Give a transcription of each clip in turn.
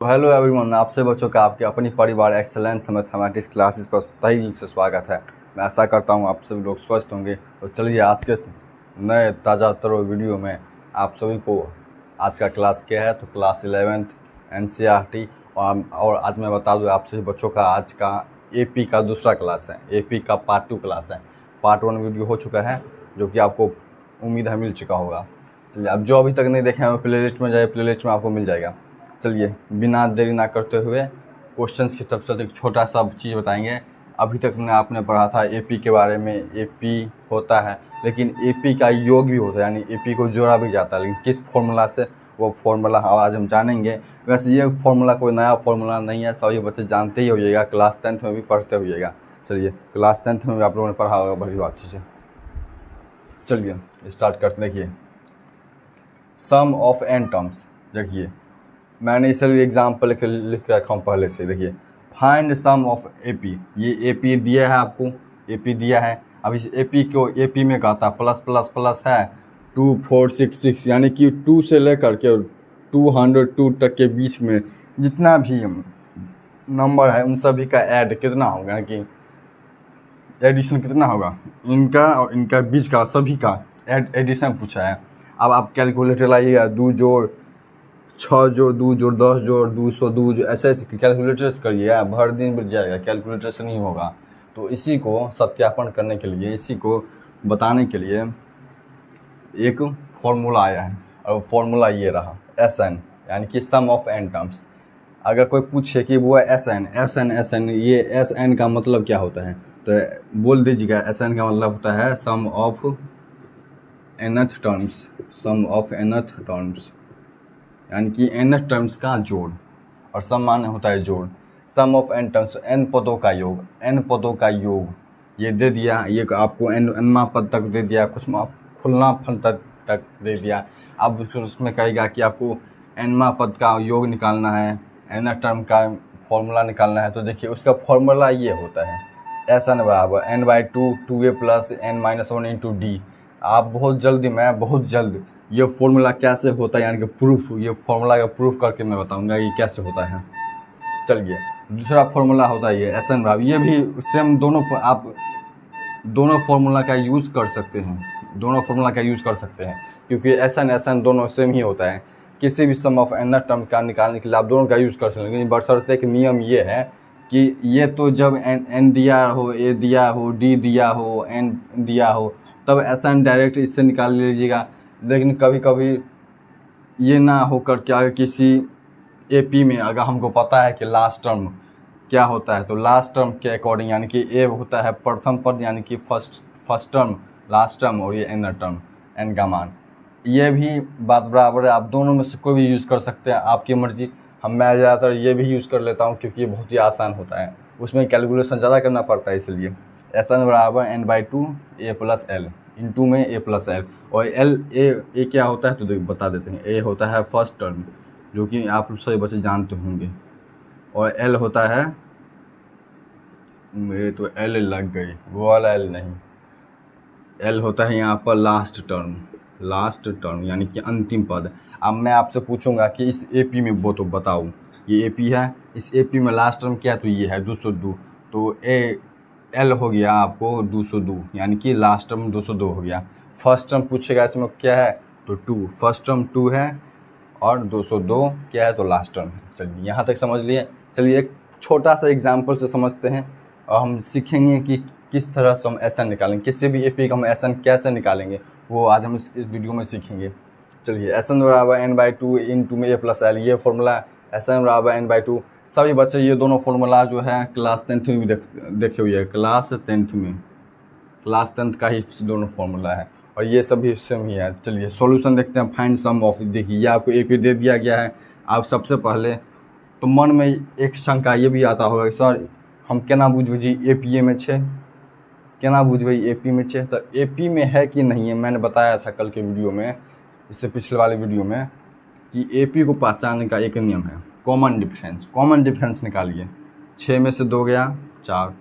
तो hello everyone, आपसे बच्चों का आपके अपनी परिवार एक्सेलेंस मैथमेटिक्स क्लासेस पर तहे दिल से स्वागत है। मैं आशा करता हूं आप सभी लोग स्वस्थ होंगे। तो चलिए आज के नए ताज़ा तरो वीडियो में आप सभी को आज का क्लास क्या है। तो क्लास 11th NCERT और आज मैं बता दूं आप सभी बच्चों का आज का AP का दूसरा क्लास है। AP का पार्ट 2 क्लास है। पार्ट 1 वीडियो हो चुका है जो कि आपको उम्मीद है मिल चुका होगा। चलिए अब जो अभी तक नहीं देखे हैं वो प्ले लिस्ट में जाए, प्ले लिस्ट में आपको मिल जाएगा। चलिए बिना देरी ना करते हुए क्वेश्चंस की तरफ चलते एक छोटा सा चीज़ बताएंगे। अभी तक आपने पढ़ा था एपी के बारे में। एपी होता है लेकिन एपी का योग भी होता है, यानी एपी को जोड़ा भी जाता है, लेकिन किस फॉर्मूला से वो फॉर्मूला आज हम जानेंगे। वैसे ये फॉर्मूला कोई नया फॉर्मूला नहीं है, सभी बच्चे जानते ही होइएगा, क्लास 10th में भी पढ़ते होइएगा। चलिए क्लास 10th में भी आप लोगों ने पढ़ा होगा बड़ी बात से। चलिए स्टार्ट करते। देखिए सम ऑफ एन टर्म्स, देखिए मैंने इसलिए एग्जाम्पल लिख रखा हूँ पहले से। देखिए फाइंड सम ऑफ एपी, ये एपी दिया है आपको, एपी दिया है। अब इस एपी को एपी में कहता है प्लस प्लस प्लस है 2466, यानी कि 2 से लेकर के 202 तक के बीच में जितना भी नंबर है उन सभी का ऐड कितना होगा, यानी कि एडिशन कितना होगा इनका और इनका बीच का सभी का एडिशन पूछा है। अब आप कैलकुलेटर लाइएगा, 2 जोड़ 6 जोड़ 2 जोड़ 10 जोड़ 202 जो ऐसे कैलकुलेटर से करिएगा, भर दिन बीत जाएगा, कैलकुलेटर से नहीं होगा। तो इसी को सत्यापन करने के लिए, इसी को बताने के लिए एक फॉर्मूला आया है और फॉर्मूला ये रहा SN, यानी कि सम ऑफ एन टर्म्स। अगर कोई पूछे कि वो SN ये SN का मतलब क्या होता है तो बोल दीजिएगा SN का मतलब होता है sum of nth terms, sum of nth terms, यानी कि nth टर्म्स का जोड़, और सम माने होता है जोड़। सम ऑफ एन टर्म्स, n पदों का योग, n पदों का योग ये दे दिया, ये आपको nवां पद तक दे दिया, कुछ खुलना फल तक दे दिया। अब उसमें कहेगा कि आपको nवां पद का योग निकालना है, nth टर्म का फॉर्मूला निकालना है। तो देखिए उसका फॉर्मूला ये होता है SN बराबर n/2 2a plus n-1 into D. आप बहुत जल्द ये फॉर्मूला कैसे होता है, यानी कि प्रूफ, ये फॉर्मूला का प्रूफ करके मैं बताऊंगा ये कैसे होता है। चलिए दूसरा फॉर्मूला होता है ये SN बराबर, ये भी सेम, दोनों आप दोनों फॉर्मूला का यूज़ कर सकते हैं, दोनों फॉर्मूला का यूज़ कर सकते हैं क्योंकि SN दोनों सेम ही होता है। किसी भी सम ऑफ nth टर्म का निकालने के लिए आप दोनों का यूज़ कर सकते हैं, लेकिन बशर्ते एक नियम ये है कि ये तो जब n दिया हो, a दिया हो, d दिया हो, n दिया हो, तब SN डायरेक्ट इससे निकाल लीजिएगा। लेकिन कभी कभी ये ना होकर क्या किसी एपी में अगर हमको पता है कि लास्ट टर्म क्या होता है तो लास्ट टर्म के अकॉर्डिंग, यानी कि ए होता है प्रथम पद, यानी कि फर्स्ट टर्म, लास्ट टर्म, और ये nth टर्म n का मान, ये भी बात बराबर है। आप दोनों में से कोई भी यूज़ कर सकते हैं, आपकी मर्जी। मैं ज़्यादातर ये भी यूज़ कर लेता हूँ क्योंकि ये बहुत ही आसान होता है, उसमें कैलकुलेशन ज़्यादा करना पड़ता है, इसलिए SN बराबर n/2 a plus L, into में a प्लस एल। और ए क्या होता है तो बता देते हैं। ए होता है फर्स्ट टर्म जो कि आप सभी बच्चे जानते होंगे, और एल होता है, मेरे तो एल लग गई, वो वाला एल नहीं, एल होता है यहाँ पर लास्ट टर्म यानी कि अंतिम पद। अब मैं आपसे पूछूंगा कि इस एपी में वो तो बताओ, ये एपी है, इस एपी में लास्ट टर्म क्या है तो ये है 202, तो एल हो गया आपको 202, यानी कि लास्ट टर्म 202 हो गया। फर्स्ट टर्म पूछेगा इसमें क्या है तो 2, फर्स्ट टर्म 2 है और 202 क्या है तो लास्ट टर्म है। चलिए यहाँ तक समझ लिए। चलिए एक छोटा सा एग्जाम्पल से समझते हैं और हम सीखेंगे कि किस तरह से हम SN निकालेंगे, किसी भी एपी का हम SN कैसे निकालेंगे, वो आज हम इस वीडियो में सीखेंगे। चलिए SN बराबर n/2 इंटू में a प्लस एल, ये फॉर्मूला SN बराबर n/2। सभी बच्चे ये दोनों फॉर्मूला जो है क्लास 10th में भी देखे हुए हैं, क्लास 10th का ही दोनों फॉर्मूला है और ये सभी सेम ही है। चलिए सॉल्यूशन देखते हैं। फाइंड सम ऑफ, देखिए ये आपको एपी दे दिया गया है। आप सबसे पहले तो मन में एक शंका ये भी आता होगा कि सर हम केना बुझबै जी एपीए में छे, केना बुझबै एपी में छे, तो एपी में है कि नहीं है। मैंने बताया था कल के वीडियो में, इससे पिछले वाले वीडियो में, कि एपी को पहचानने का एक नियम है कॉमन डिफरेंस निकालिए। 6 में से 2 गया 4,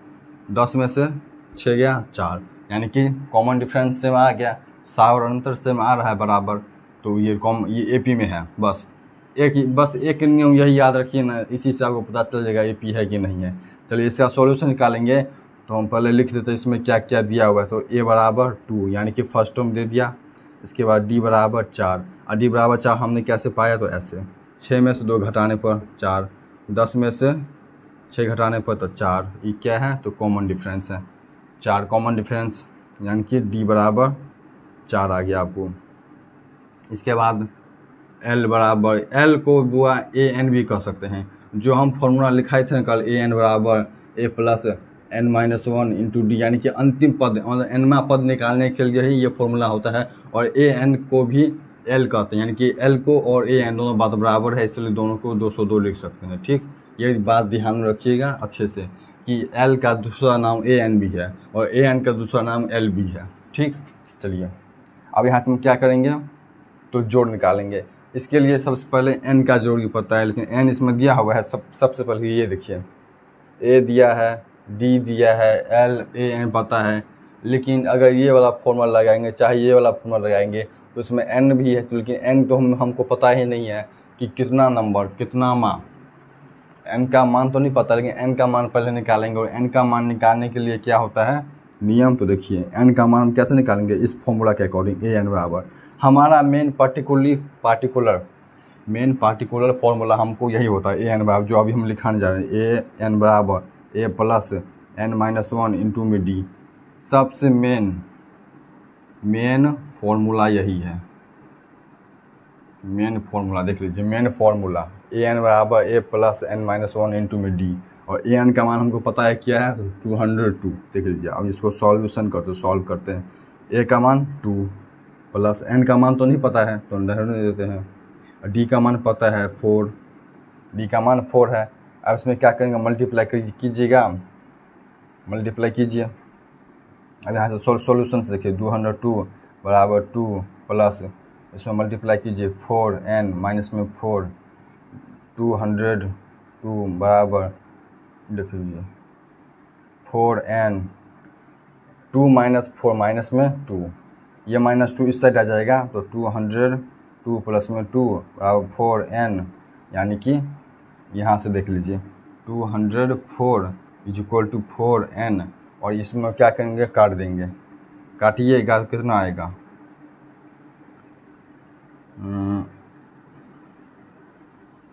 10 में से 6 गया 4, यानी कि कॉमन डिफरेंस सेम आ गया, सार और अंतर सेम आ रहा है बराबर, तो ये एपी में है। बस बस एक नियम यही याद रखिए ना, इसी से आपको पता चल जाएगा AP है कि नहीं है। चलिए इसका सॉल्यूशन निकालेंगे। तो हम पहले लिख देते हैं इसमें क्या क्या दिया हुआ है। तो A बराबर 2 यानी कि फर्स्ट टर्म दे दिया। इसके बाद D बराबर 4 और D बराबर 4 हमने कैसे पाया, तो ऐसे 6 में से 2 घटाने पर 4, 10 में से 6 घटाने पर तो 4। ये क्या है, तो कॉमन डिफरेंस है, 4 कॉमन डिफरेंस, यानी कि D बराबर 4 आ गया आपको। इसके बाद L बराबर, L को बुआ AN भी कह सकते हैं। जो हम फॉर्मूला लिखाए थे कल, AN बराबर A plus n-1 into D, यानी कि अंतिम पद मतलब nवां पद निकालने के लिए ही ये फॉर्मूला होता है। और AN को भी L कहते हैं, यानी कि L को और AN दोनों बात बराबर है, इसलिए दोनों को 202 लिख सकते हैं। ठीक, ये बात ध्यान में रखिएगा अच्छे से कि L का दूसरा नाम AN भी है और AN का दूसरा नाम L भी है। ठीक, चलिए अब यहाँ से हम क्या करेंगे, तो जोड़ निकालेंगे। इसके लिए सबसे पहले n का जोड़ पता है, लेकिन n इसमें दिया हुआ है। सबसे पहले ये देखिए, A दिया है, D दिया है, L AN पता है। लेकिन अगर ये वाला फॉर्मूला लगाएंगे, चाहे ये वाला फॉर्मूला लगाएंगे, तो इसमें n भी है, तो लेकिन n तो हमको पता ही नहीं है कि कितना नंबर, कितना मान। n का मान तो नहीं पता, लेकिन n का मान पहले निकालेंगे। और n का मान निकालने के लिए क्या होता है नियम, तो देखिए n का मान हम कैसे निकालेंगे, इस फॉर्मूला के अकॉर्डिंग। AN बराबर हमारा मेन पार्टिकुलर फॉर्मूला हमको यही होता है, AN बराबर, जो अभी हम लिखाने जा रहे हैं। AN बराबर A प्लस n-1 इंटू में D। सबसे मेन फॉर्मूला यही है, मेन फॉर्मूला देख लीजिए, मेन फॉर्मूला AN बराबर A प्लस n-1 इंटू में D। और AN का मान हमको पता है क्या है, 202। देख लीजिए, अब इसको सॉल्व करते हैं। A का मान 2 प्लस n का मान तो नहीं पता है, तो रहने देते हैं। D का मान पता है 4, D का मान 4 है। अब इसमें क्या करेंगे, मल्टीप्लाई कीजिए। अब यहाँ से सॉल्यूशन से देखिए, 202 बराबर 2 प्लस इसमें मल्टीप्लाई कीजिए 4n माइनस में 4, 202 बराबर देखिए 4n, 2 माइनस 4 माइनस में 2, ये माइनस 2 इस साइड आ जाएगा, तो 202 प्लस में 2 बराबर 4n, यानी कि यहाँ से देख लीजिए 204 इज इक्वल टू 4n। और इसमें क्या करेंगे, काट देंगे, काटिएगा तो कितना आएगा,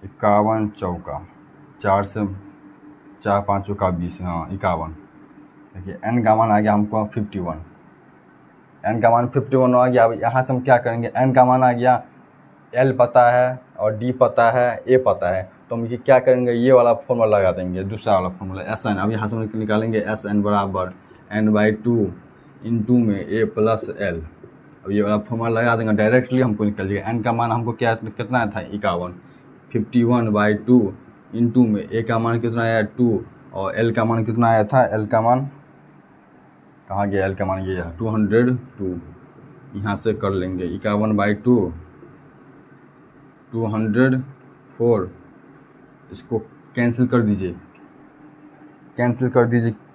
51 चौका 4 से 4 5 चौका 20, हाँ 51। देखिए n का मान आ गया हमको 51, n का मान 51 आ गया। अब यहाँ से हम क्या करेंगे, n का मान आ गया, L पता है और D पता है, A पता है, तो हम ये क्या करेंगे, ये वाला फॉर्मूला लगा देंगे, दूसरा वाला फॉर्मूला SN। अब यहाँ से हम निकालेंगे SN बराबर n/2 इंटू में A प्लस L। अब ये वाला फॉर्मूला लगा देंगे, डायरेक्टली हमको निकल जाएगा। n का मान हमको कितना था, 51, 51/2 इंटू में A का मान कितना आया 2, और L का मान कितना आया था, L का मान कहाँ गया, L का मान ये 202। यहाँ से कर लेंगे 51/2, 204, इसको कैंसिल कर दीजिए,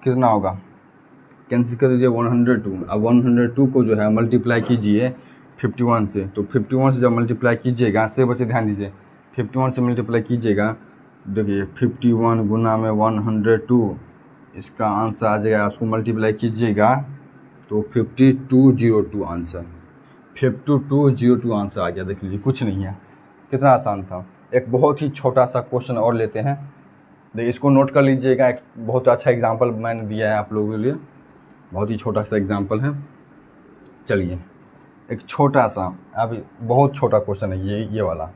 कितना होगा, कैंसिल कर दीजिए 102। अब 102 को जो है मल्टीप्लाई कीजिए 51 से, तो 51 से जब मल्टीप्लाई कीजिएगा, से बच्चे ध्यान दीजिए, 51 से मल्टीप्लाई कीजिएगा, देखिए 51 गुना में 102, इसका आंसर आ जाएगा, उसको मल्टीप्लाई कीजिएगा तो 5202 आंसर, 5202 आंसर आ गया। देख लीजिए, कुछ नहीं है, कितना आसान था। एक बहुत ही छोटा सा क्वेश्चन और लेते हैं, देखिए इसको नोट कर लीजिएगा। एक बहुत अच्छा एग्जांपल मैंने दिया है आप लोगों के लिए, बहुत ही छोटा सा एग्जांपल है। चलिए एक छोटा सा, अभी बहुत छोटा क्वेश्चन है ये वाला।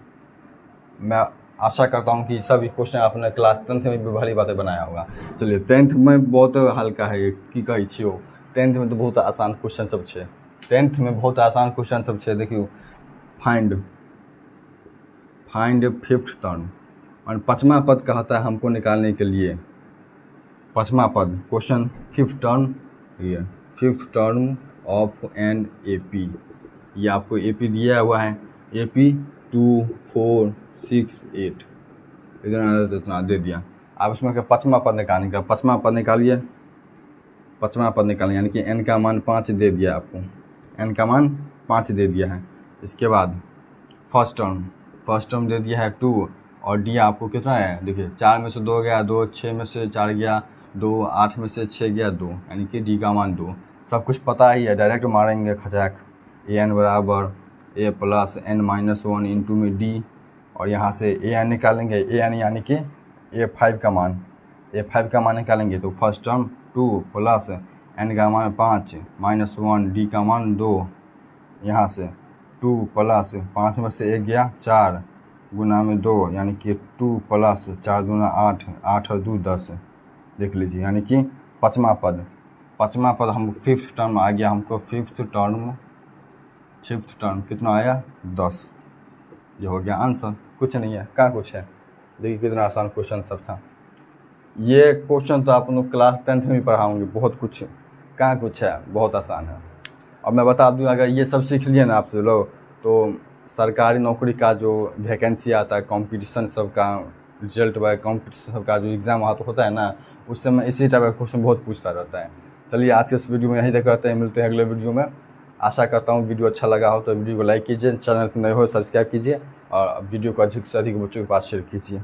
मैं आशा करता हूँ कि सभी क्वेश्चन आपने क्लास 10th में भी भली बातें बनाया होगा। चलिए 10th में बहुत हल्का है, की कहै छियो, 10th में तो बहुत आसान क्वेश्चन सब है, 10th में बहुत आसान क्वेश्चन सब है। देखियो, फाइंड फिफ्थ टर्म, और 5वां पद कहता है हमको निकालने के लिए, 5वां पद, question fifth term of an AP। ये आपको AP दिया हुआ है, AP 2 4 6 8 इतना दे दिया। अब इसमें 5वां पद निकालने का, 5वां पद निकालिए, 5वां पद निकालिए, यानी कि n का मान 5 दे दिया आपको, n का मान 5 दे दिया है। इसके बाद फर्स्ट फर्स्ट टर्म दे दिया है 2 और डी आपको कितना है, देखिए 4 में से 2 गया 2, 6 में से 4 गया 2, 8 में से 6 गया 2, यानी कि डी का मान 2। सब कुछ पता ही है, डायरेक्ट मारेंगे खचाक। ए एन बराबर ए प्लस एन माइनस 1 इंटू में डी, और यहाँ से ए एन निकालेंगे, ए एन यानी कि A5 का मान, A5 का मान निकालेंगे तो फर्स्ट टर्म 2 प्लस एन का मान 5 माइनस 1 डी का मान 2, यहाँ से 2 प्लस 5 में से 1 गया 4 गुना में 2, यानी कि 2 प्लस 4 दूना 8, 8 और 2 10, देख लीजिए। यानी कि पाँचवा पद हम फिफ्थ टर्म आ गया हमको, फिफ्थ टर्म कितना आया 10। ये हो गया आंसर, कुछ नहीं है। कहाँ कुछ है, देखिए कितना आसान क्वेश्चन सब था। ये क्वेश्चन तो आप लोग क्लास 10th में पढ़ाऊँगे, बहुत कुछ कहाँ कुछ है, बहुत आसान है। और मैं बता दूँ, अगर ये सब सीख लिए ना आपसे लोग, तो सरकारी नौकरी का जो वैकेंसी आता है, कंपटीशन सब का रिजल्ट वाइज कंपटीशन सब का जो एग्ज़ाम होता है ना, उस समय इसी टाइप का क्वेश्चन बहुत पूछता रहता है। चलिए आज के इस वीडियो में यही तक करते हैं, मिलते हैं अगले वीडियो में। आशा करता हूँ वीडियो अच्छा लगा हो तो वीडियो को लाइक कीजिए, चैनल पर नए हो सब्सक्राइब कीजिए और वीडियो को अधिक से अधिक बच्चों के पास शेयर कीजिए।